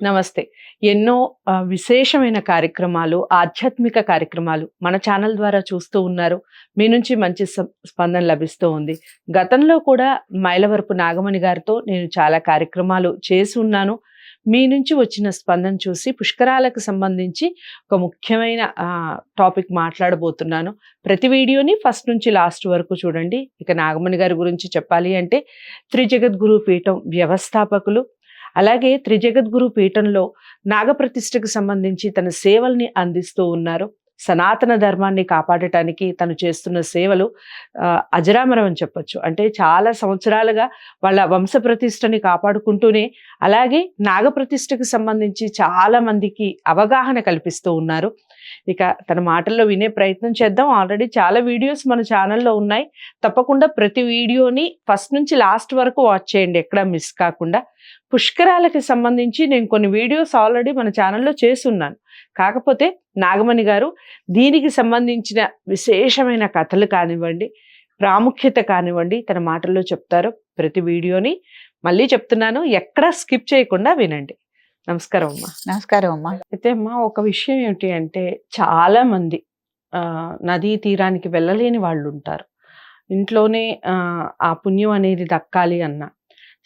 నమస్తే. ఎన్నో విశేషమైన కార్యక్రమాలు, ఆధ్యాత్మిక కార్యక్రమాలు మన ఛానల్ ద్వారా చూస్తూ ఉన్నారు. మీ నుంచి మంచి స్పందన లభిస్తూ ఉంది. గతంలో కూడా మైలవరపు నాగమణి గారితో నేను చాలా కార్యక్రమాలు చేసి ఉన్నాను. మీ నుంచి వచ్చిన స్పందన చూసి పుష్కరాలకు సంబంధించి ఒక ముఖ్యమైన టాపిక్ మాట్లాడబోతున్నాను. ప్రతి వీడియోని ఫస్ట్ నుంచి లాస్ట్ వరకు చూడండి. ఇక నాగమణి గారి గురించి చెప్పాలి అంటే త్రిజగద్గురు పీఠం వ్యవస్థాపకులు. అలాగే త్రిజగద్గురు పీఠంలో నాగప్రతిష్ఠకు సంబంధించి తన సేవల్ని అందిస్తూ ఉన్నారు. సనాతన ధర్మాన్ని కాపాడటానికి తను చేస్తున్న సేవలు అజరామరం అని చెప్పొచ్చు. అంటే చాలా సంవత్సరాలుగా వాళ్ళ వంశ ప్రతిష్టని కాపాడుకుంటూనే అలాగే నాగప్రతిష్ఠకు సంబంధించి చాలా మందికి అవగాహన కల్పిస్తూ ఉన్నారు. ఇక తన మాటల్లో వినే ప్రయత్నం చేద్దాం. ఆల్రెడీ చాలా వీడియోస్ మన ఛానల్లో ఉన్నాయి. తప్పకుండా ప్రతి వీడియోని ఫస్ట్ నుంచి లాస్ట్ వరకు వాచ్ చేయండి, ఎక్కడ మిస్ కాకుండా. పుష్కరాలకి సంబంధించి నేను కొన్ని వీడియోస్ ఆల్రెడీ మన ఛానల్లో చేస్తున్నాను. కాకపోతే నాగమణి గారు దీనికి సంబంధించిన విశేషమైన కథలు కానివ్వండి, ప్రాముఖ్యత కానివ్వండి తన మాటల్లో చెప్తారు. ప్రతి వీడియోని మళ్ళీ చెప్తున్నాను, ఎక్కడా స్కిప్ చేయకుండా వినండి. నమస్కారం అమ్మా. నమస్కారం అమ్మా. అయితే అమ్మా, ఒక విషయం ఏమిటి అంటే చాలా మంది నదీ తీరానికి వెళ్ళలేని వాళ్ళు ఉంటారు. ఇంట్లోనే ఆ పుణ్యం అనేది దక్కాలి అన్న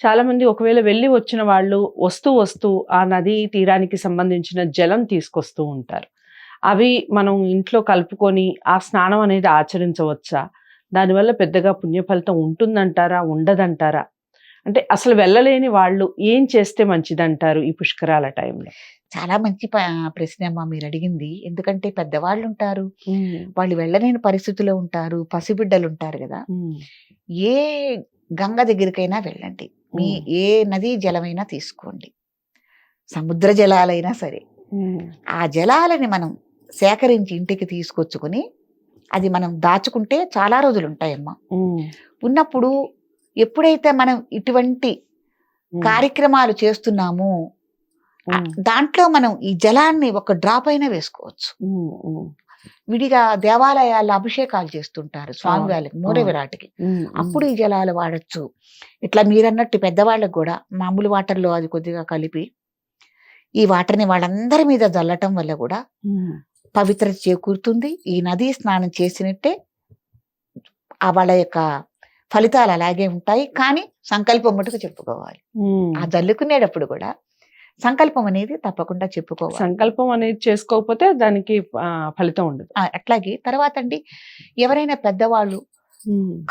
చాలా మంది ఒకవేళ వెళ్ళి వచ్చిన వాళ్ళు వస్తూ ఆ నదీ తీరానికి సంబంధించిన జలం తీసుకొస్తూ ఉంటారు. అవి మనం ఇంట్లో కలుపుకొని ఆ స్నానం అనేది ఆచరించవచ్చా? దానివల్ల పెద్దగా పుణ్య ఫలితం ఉంటుందంటారా, ఉండదంటారా? అంటే అసలు వెళ్ళలేని వాళ్ళు ఏం చేస్తే మంచిదంటారు ఈ పుష్కరాల టైంలో? చాలా మంచి ప్రశ్న అమ్మా మీరు అడిగింది. ఎందుకంటే పెద్దవాళ్ళు ఉంటారు, వాళ్ళు వెళ్ళలేని పరిస్థితిలో ఉంటారు, పసిబిడ్డలు ఉంటారు కదా. ఏ గంగ దగ్గరికైనా వెళ్ళండి, మీ ఏ నదీ జలమైనా తీసుకోండి, సముద్ర జలాలైనా సరే. ఆ జలాలని మనం సేకరించి ఇంటికి తీసుకొచ్చుకుని అది మనం దాచుకుంటే చాలా రోజులు ఉంటాయమ్మా. ఉన్నప్పుడు ఎప్పుడైతే మనం ఇటువంటి కార్యక్రమాలు చేస్తున్నామో దాంట్లో మనం ఈ జలాన్ని ఒక డ్రాప్ అయినా వేసుకోవచ్చు. విడిగా దేవాలయాల్లో అభిషేకాలు చేస్తుంటారు స్వామి వాళ్ళకి, మూల విరాటికి, అప్పుడు ఈ జలాలు వాడచ్చు. ఇట్లా మీరన్నట్టు పెద్దవాళ్ళకు కూడా మామూలు వాటర్లో అది కొద్దిగా కలిపి ఈ వాటర్ని వాళ్ళందరి మీద జల్లటం వల్ల కూడా పవిత్రత చేకూరుతుంది. ఈ నదీ స్నానం చేసినట్టే వాళ్ళ యొక్క ఫలితాలు అలాగే ఉంటాయి. కానీ సంకల్పం మటుకు చెప్పుకోవాలి. ఆ జల్లుకునేటప్పుడు కూడా సంకల్పం అనేది తప్పకుండా చెప్పుకోవాలి. సంకల్పం అనేది చేసుకోకపోతే దానికి ఫలితం ఉండదు. అట్లాగే తర్వాత అండి, ఎవరైనా పెద్దవాళ్ళు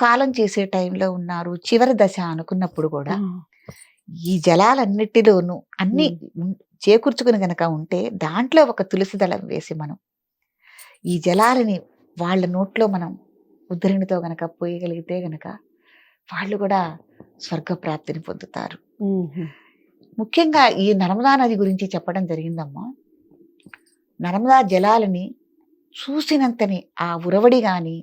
కాలం చేసే టైంలో ఉన్నారు, చివరి దశ అనుకున్నప్పుడు కూడా ఈ జలాలన్నిటిలోనూ అన్ని చేకూర్చుకుని గనక ఉంటే దాంట్లో ఒక తులసి దళం వేసి మనం ఈ జలాలని వాళ్ళ నోట్లో మనం ఉద్ధరణితో గనక పోయగలిగితే గనక వాళ్ళు కూడా స్వర్గ ప్రాప్తిని పొందుతారు. ముఖ్యంగా ఈ నర్మదా నది గురించి చెప్పడం జరిగిందమ్మా. నర్మదా జలాలని చూసినంతని ఆ ఉరవడి కానీ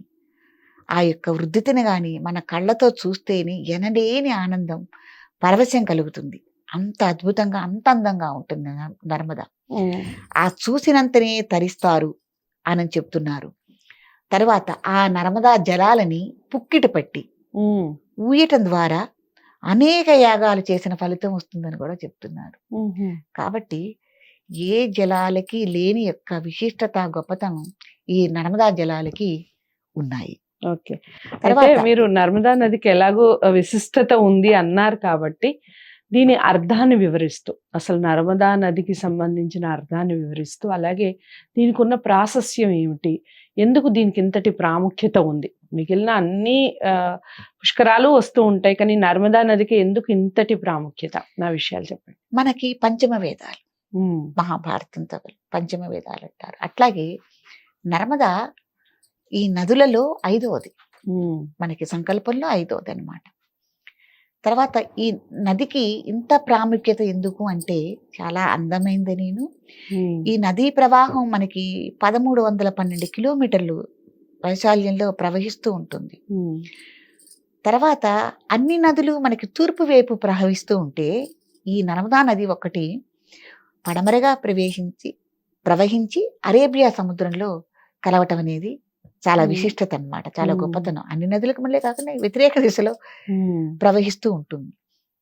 ఆ యొక్క వృద్ధిని కానీ మన కళ్ళతో చూస్తేనే ఎనలేని ఆనందం, పరవశం కలుగుతుంది. అంత అద్భుతంగా, అంత అందంగా ఉంటుంది నర్మద. ఆ చూసినంతనే తరిస్తారు అని చెప్తున్నారు. తర్వాత ఆ నర్మదా జలాలని పుక్కిటి పట్టి ఊయటం ద్వారా అనేక యాగాలు చేసిన ఫలితం వస్తుందని కూడా చెప్తున్నారు. కాబట్టి ఏ జలాలకి లేని యొక్క విశిష్టత, గొప్పతనం ఈ నర్మదా జలాలకి ఉన్నాయి. ఓకే, తర్వాత మీరు నర్మదా నదికి ఎలాగో విశిష్టత ఉంది అన్నారు కాబట్టి దీని అర్థాన్ని వివరిస్తూ, అసలు నర్మదా నదికి సంబంధించిన అర్థాన్ని వివరిస్తూ, అలాగే దీనికి ఉన్న ప్రాశస్యం ఏమిటి, ఎందుకు దీనికి ఇంతటి ప్రాముఖ్యత ఉంది? మిగిలిన అన్ని పుష్కరాలు వస్తూ ఉంటాయి, కానీ నర్మదా నదికి ఎందుకు ఇంతటి ప్రాముఖ్యత? నా విషయాలు చెప్పండి. మనకి పంచమ వేదాలు, మహాభారతంతో పంచమ వేదాలు అంటారు. అట్లాగే నర్మదా ఈ నదులలో 5వది, మనకి సంకల్పంలో 5వది అనమాట. తర్వాత ఈ నదికి ఇంత ప్రాముఖ్యత ఎందుకు అంటే చాలా అందమైంది. నేను ఈ నదీ ప్రవాహం మనకి 1312 కిలోమీటర్లు వైశాల్యంలో ప్రవహిస్తూ ఉంటుంది. తర్వాత అన్ని నదులు మనకి తూర్పు వైపు ప్రవహిస్తూ ఉంటే ఈ నర్మదా నది ఒకటి పడమరగా ప్రవహించి అరేబియా సముద్రంలో కలవటం అనేది చాలా విశిష్టత అన్నమాట, చాలా గొప్పతనం. అన్ని నదులకు మళ్ళీ కాకుండా వ్యతిరేక దిశలో ప్రవహిస్తూ ఉంటుంది.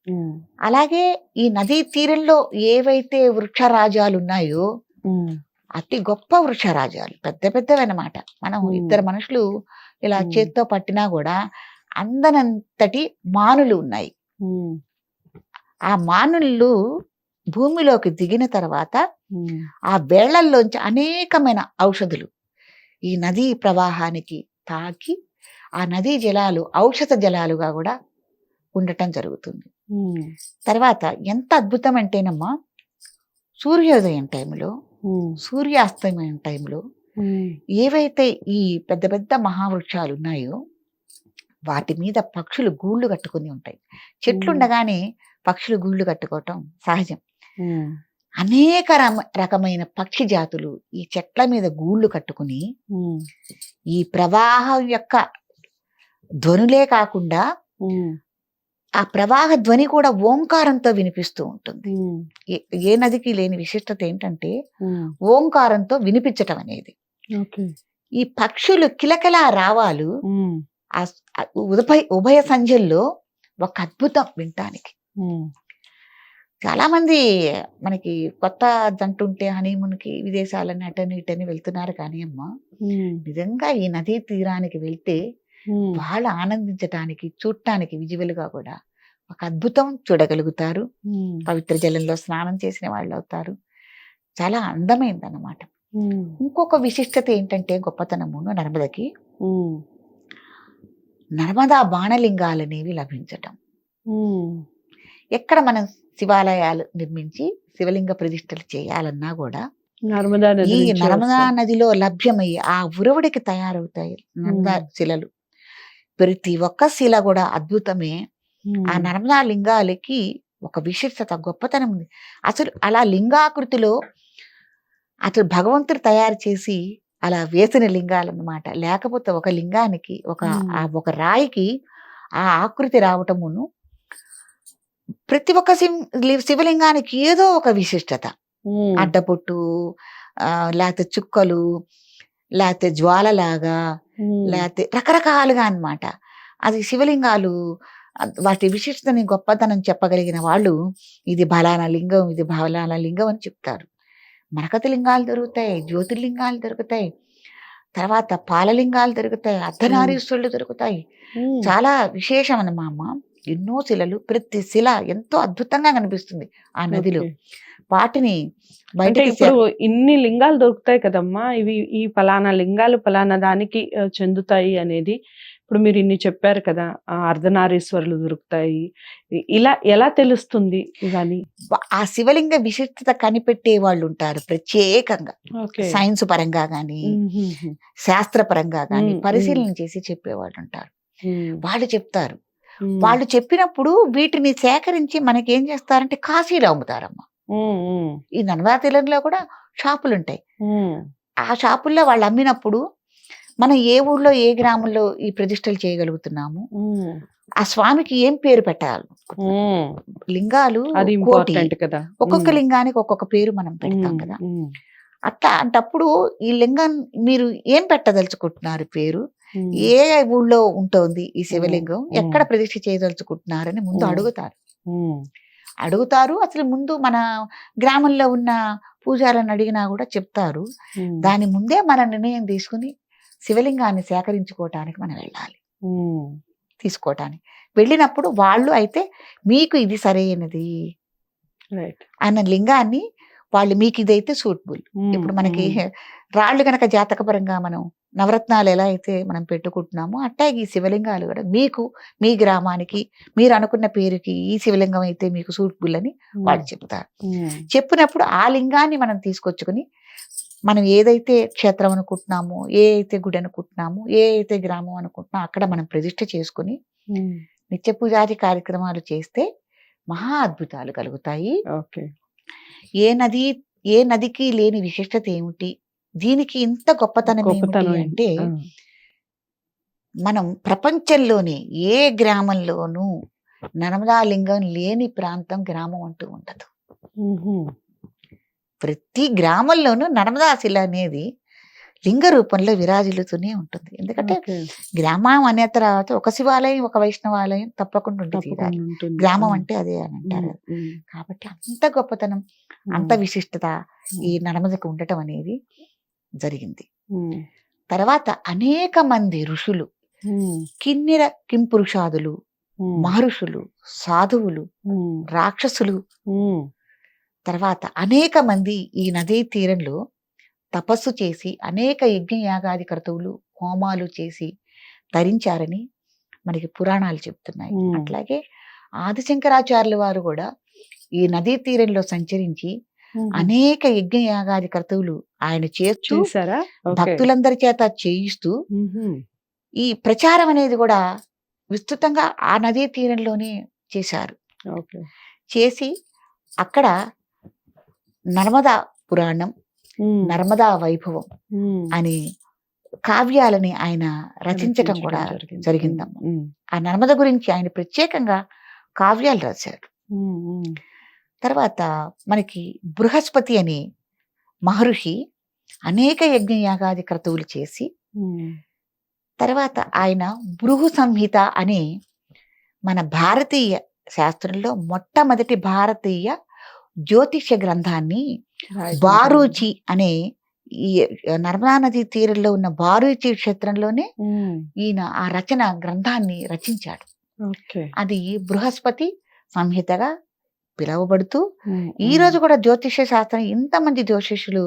ఉమ్, అలాగే ఈ నదీ తీరంలో ఏవైతే వృక్షరాజాలు ఉన్నాయో ఉమ్, అతి గొప్ప వృక్షరాజాలు, పెద్ద పెద్దవన్నమాట. మనం ఉమ్, ఇద్దరు మనుషులు ఇలా ఉమ్, చేత్తో పట్టినా కూడా అందనంతటి మానులు ఉన్నాయి. ఉమ్, ఆ మానులు భూమిలోకి దిగిన తర్వాత ఉమ్, ఆ వేళ్లల్లోంచి అనేకమైన ఔషధులు ఈ నదీ ప్రవాహానికి తాకి ఆ నదీ జలాలు ఔషధ జలాలుగా కూడా ఉండటం జరుగుతుంది. ఉమ్, తర్వాత ఎంత అద్భుతం అంటేనమ్మా, సూర్యోదయం టైంలో, ఉమ్, సూర్యాస్తమయం టైంలో ఉమ్, ఏవైతే ఈ పెద్ద పెద్ద మహావృక్షాలు ఉన్నాయో వాటి మీద పక్షులు గూళ్ళు కట్టుకుని ఉంటాయి. చెట్లు ఉండగానే పక్షులు గూళ్ళు కట్టుకోవటం సహజం. ఉమ్, అనేక రకమైన పక్షి జాతులు ఈ చెట్ల మీద గూళ్ళు కట్టుకుని ఉమ్, ఈ ప్రవాహం యొక్క ధ్వనులే కాకుండా ఉమ్, ఆ ప్రవాహ ధ్వని కూడా ఓంకారంతో వినిపిస్తూ ఉంటుంది. ఉమ్, ఏ నదికి లేని విశిష్టత ఏంటంటే ఉమ్, ఓంకారంతో వినిపించటం అనేది. ఓకే. ఈ పక్షులు కిలకిలా రావాలు ఉమ్, ఆ ఉభయ సంధ్యల్లో ఒక అద్భుతం వినటానికి. ఉమ్, చాలా మంది మనకి కొత్త జంట ఉంటే హనీమూన్కి విదేశాలని అటని ఇటని వెళ్తున్నారు, కానీ అమ్మ ఉమ్, నిజంగా ఈ నదీ తీరానికి వెళ్తే ఉమ్, వాళ్ళు ఆనందించటానికి, చూడటానికి విజువల్గా కూడా ఒక అద్భుతం చూడగలుగుతారు. ఉమ్, పవిత్ర జలంలో స్నానం చేసిన వాళ్ళు అవుతారు. చాలా అందమైందన్నమాట. ఉమ్, ఇంకొక విశిష్టత ఏంటంటే గొప్పతనమును నర్మదకి ఉమ్, నర్మదా బాణలింగాలనేవి లభించటం. ఉమ్, ఎక్కడ మనం శివాలయాలు నిర్మించి శివలింగ ప్రతిష్టలు చేయాలన్నా కూడా నర్మదా నది ఈ నుంచే నర్మదా వస్తాయి. నదిలో లభ్యమయ్యే ఆ ఉరవడికి తయారవుతాయి నర్మదా శిలలు. ప్రతి ఒక్క శిల కూడా అద్భుతమే. ఉమ్, ఆ నర్మదా లింగాలకి ఒక విశిష్టత, గొప్పతనం ఉంది. అసలు అలా లింగాకృతిలో అసలు భగవంతుడు తయారు చేసి అలా వేసిన లింగాలన్నమాట. లేకపోతే ఒక లింగానికి ఒక రాయికి ఆ ఆకృతి రావటమును, ప్రతి ఒక్క శివలింగానికి ఏదో ఒక విశిష్టత. ఉమ్, అడ్డపొట్టు, లేకపోతే చుక్కలు, లేకపోతే జ్వాలలాగా, ఉమ్, లేకపోతే రకరకాలుగా అన్నమాట. అది శివలింగాలు వాటి విశిష్టతని గొప్పతనం చెప్పగలిగిన వాళ్ళు ఇది బలానా లింగం, ఇది బలానా లింగం అని చెప్తారు. మరకత లింగాలు దొరుకుతాయి, జ్యోతిర్లింగాలు దొరుకుతాయి, తర్వాత పాలలింగాలు దొరుకుతాయి, అర్ధనారీశ్వరులు దొరుకుతాయి. ఉమ్. చాలా విశేషం అన్నమామ. ఎన్నో శిలలు, ప్రతి శిల ఎంతో అద్భుతంగా కనిపిస్తుంది ఆ నదిలో. ఓకే. వాటిని అంటే బయటికి ఇప్పుడు ఇన్ని లింగాలు దొరుకుతాయి కదమ్మా, ఇవి ఈ ఫలానా లింగాలు ఫలానా దానికి చెందుతాయి అనేది ఇప్పుడు మీరు ఇన్ని చెప్పారు కదా. అర్ధనారీశ్వరులు దొరుకుతాయి, ఇలా ఎలా తెలుస్తుంది ఇవని? ఆ శివలింగ విశిష్టత కనిపెట్టే వాళ్ళు ఉంటారు ప్రత్యేకంగా. ఓకే. సైన్స్ పరంగా కానీ, ఉహుహు. శాస్త్ర పరంగా కానీ ఉమ్, పరిశీలన చేసి చెప్పేవాళ్ళు ఉంటారు. ఉమ్, వాళ్ళు చెప్తారు. ఉమ్, వాళ్ళు చెప్పినప్పుడు వీటిని సేకరించి మనకి ఏం చేస్తారంటే కాశీలో అమ్ముతారమ్మ. ఉమ్, ఉమ్, ఈ నర్మదా తీరంలో కూడా షాపులు ఉంటాయి. ఉమ్, ఆ షాపుల్లో వాళ్ళు అమ్మినప్పుడు మనం ఏ ఊళ్ళో ఏ గ్రామంలో ఈ ప్రతిష్టలు చేయగలుగుతున్నాము, ఉమ్, ఆ స్వామికి ఏం పేరు పెట్టాలి. ఉమ్. లింగాలు అది కోటి, ఇంపార్టెంట్ కదా. ఒక్కొక్క లింగానికి ఒక్కొక్క పేరు మనం పెడతాం ఉమ్, కదా. ఉమ్, అట్లా అంటప్పుడు ఈ లింగం మీరు ఏం పెట్టదలుచుకుంటున్నారు పేరు, ఉమ్, ఏ ఊళ్ళో ఉంటుంది ఈ శివలింగం, ఉమ్, ఎక్కడ ప్రతిష్ఠ చేయదలుచుకుంటున్నారని ముందు ఉమ్, అడుగుతారు. ఉమ్, అసలు ముందు మన గ్రామంలో ఉన్న పూజారులను అడిగినా కూడా చెప్తారు. ఉమ్, దాని ముందే మన నిర్ణయం తీసుకుని శివలింగాన్ని సేకరించుకోవటానికి మనం వెళ్ళాలి. ఉమ్, తీసుకోవటానికి వెళ్ళినప్పుడు వాళ్ళు అయితే మీకు ఇది సరైనది రైట్. అన్న లింగాన్ని వాళ్ళు మీకు ఇదైతే సూటబుల్. ఇప్పుడు మనకి రాళ్ళు కనుక జాతకపరంగా మనం నవరత్నాలు ఎలా అయితే మనం పెట్టుకుంటున్నామో అట్టాగే ఈ శివలింగాలు కూడా మీకు మీ గ్రామానికి మీరు అనుకున్న పేరుకి ఈ శివలింగం అయితే మీకు సూటబుల్ అని వాళ్ళు చెప్తారు. చెప్పినప్పుడు ఆ లింగాన్ని మనం తీసుకొచ్చుకుని మనం ఏదైతే క్షేత్రం అనుకుంటున్నామో, ఏ అయితే గుడి అనుకుంటున్నామో, ఏ అయితే గ్రామం అనుకుంటున్నామో అక్కడ మనం ప్రతిష్ఠ చేసుకుని నిత్య పూజాది కార్యక్రమాలు చేస్తే మహా అద్భుతాలు కలుగుతాయి. ఓకే. ఏ నదికి లేని విశిష్టత ఏమిటి, దీనికి ఇంత గొప్పతనం ఏమిటి అంటే మనం ప్రపంచంలోనే ఏ గ్రామంలోనూ నర్మదా లింగం లేని ప్రాంతం, గ్రామం అంటూ ఉండదు. ప్రతి గ్రామంలోనూ నర్మదా శిల అనేది లింగ రూపంలో విరాజిల్లుతూనే ఉంటుంది. ఎందుకంటే ఓకే. గ్రామం అనే తర్వాత ఒక శివాలయం, ఒక వైష్ణవాలయం తప్పకుండా ఉండి తీరాలి. తప్పకుండా ఉంటుంది. గ్రామం అంటే అదే అని అంటారు. ఉమ్. కాబట్టి అంత గొప్పతనం, అంత విశిష్టత ఈ నడమదకు ఉండటం అనేది జరిగింది. ఉమ్. తర్వాత అనేక మంది ఋషులు, ఉమ్. కిన్నెర కింపురుషాదులు, ఉమ్. మహర్షులు, సాధువులు, ఉమ్. రాక్షసులు, ఉమ్. తర్వాత అనేక మంది ఈ నదీ తీరంలో తపస్సు చేసి అనేక యజ్ఞయాగాది క్రతువులు, హోమాలు చేసి తరించారని మనకి పురాణాలు చెప్తున్నాయి. అట్లాగే ఆదిశంకరాచార్యుల వారు కూడా ఈ నదీ తీరంలో సంచరించి అనేక యజ్ఞయాగాది క్రతువులు ఆయన చేస్తూ చేశారా? ఓకే. భక్తులందరి చేత చేయిస్తూ ఉహుం. ఈ ప్రచారం అనేది కూడా విస్తృతంగా ఆ నదీ తీరంలోనే చేశారు. ఓకే. చేసి అక్కడ నర్మదా పురాణం, ఉమ్. నర్మదా వైభవం ఉమ్. అని కావ్యాలని ఆయన రచించటం కూడా జరిగిందమ్మ. ఉమ్. ఆ నర్మద గురించి ఆయన ప్రత్యేకంగా కావ్యాలు రాశారు. ఉమ్. ఉమ్. తర్వాత మనకి బృహస్పతి అనే మహర్షి అనేక యజ్ఞయాగాది క్రతువులు చేసి ఉమ్. తర్వాత ఆయన భృగు సంహిత అనే మన భారతీయ శాస్త్రంలో మొట్టమొదటి భారతీయ జ్యోతిష గ్రంథాన్ని బారూచి అనే ఈ నర్మదా నదీ తీరంలో ఉన్న బారూచి క్షేత్రంలోనే ఉమ్. ఈయన ఆ రచన గ్రంథాన్ని రచించాడు. ఓకే. అది బృహస్పతి సంహితగా పిలువబడుతూ ఉమ్. ఈ రోజు కూడా జ్యోతిష శాస్త్రం ఇంతమంది జ్యోతిషులు,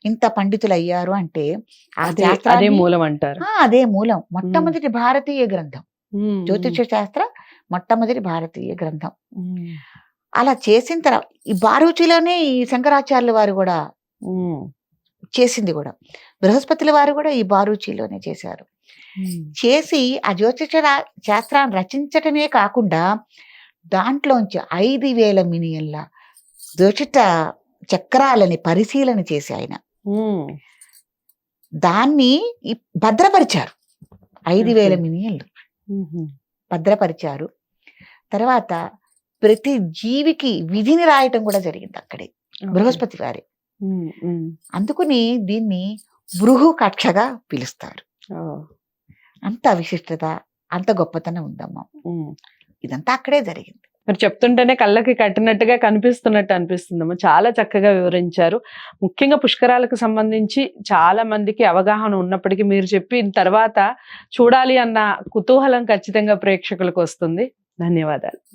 ఇంత పండితులు అయ్యారు అంటే ఆ అదే శాస్త్రాన్ని మూలం అంటారు. అదే మూలం. మొట్టమొదటి భారతీయ గ్రంథం ఉమ్. జ్యోతిష శాస్త్ర మొట్టమొదటి భారతీయ గ్రంథం. ఉమ్. అలా చేసిన తర్వాత ఈ బారూచిలోనే ఈ శంకరాచార్యుల వారు కూడా ఉమ్. చేసింది కూడా, బృహస్పతుల వారు కూడా ఈ బారూచిలోనే చేశారు. ఉమ్. చేసి ఆ జ్యోతిష శాస్త్రాన్ని రచించటమే కాకుండా దాంట్లోంచి 5,000 మిలియన్ల జ్యోతిష చక్రాలని పరిశీలన చేసి ఆయన ఉమ్. దాన్ని భద్రపరిచారు. 5,000 ఓకే. మిలియన్లు ఉహుం. భద్రపరిచారు. తర్వాత ప్రతి జీవికి విధిని రాయటం కూడా జరిగింది అక్కడే ఓకే. బృహస్పతి వారి. ఉమ్. ఉమ్. అందుకుని దీన్ని భృగు కక్షగా పిలుస్తారు. ఓ. అంత విశిష్టత, అంత గొప్పతనం ఉందమ్మా. ఉమ్. ఇదంతా అక్కడే జరిగింది. మరి చెప్తుంటేనే కళ్ళకి కట్టినట్టుగా కనిపిస్తున్నట్టు అనిపిస్తుందమ్మా. చాలా చక్కగా వివరించారు. ముఖ్యంగా పుష్కరాలకు సంబంధించి చాలా మందికి అవగాహన ఉన్నప్పటికీ మీరు చెప్పిన తర్వాత చూడాలి అన్న కుతూహలం ఖచ్చితంగా ప్రేక్షకులకు వస్తుంది. ధన్యవాదాలు.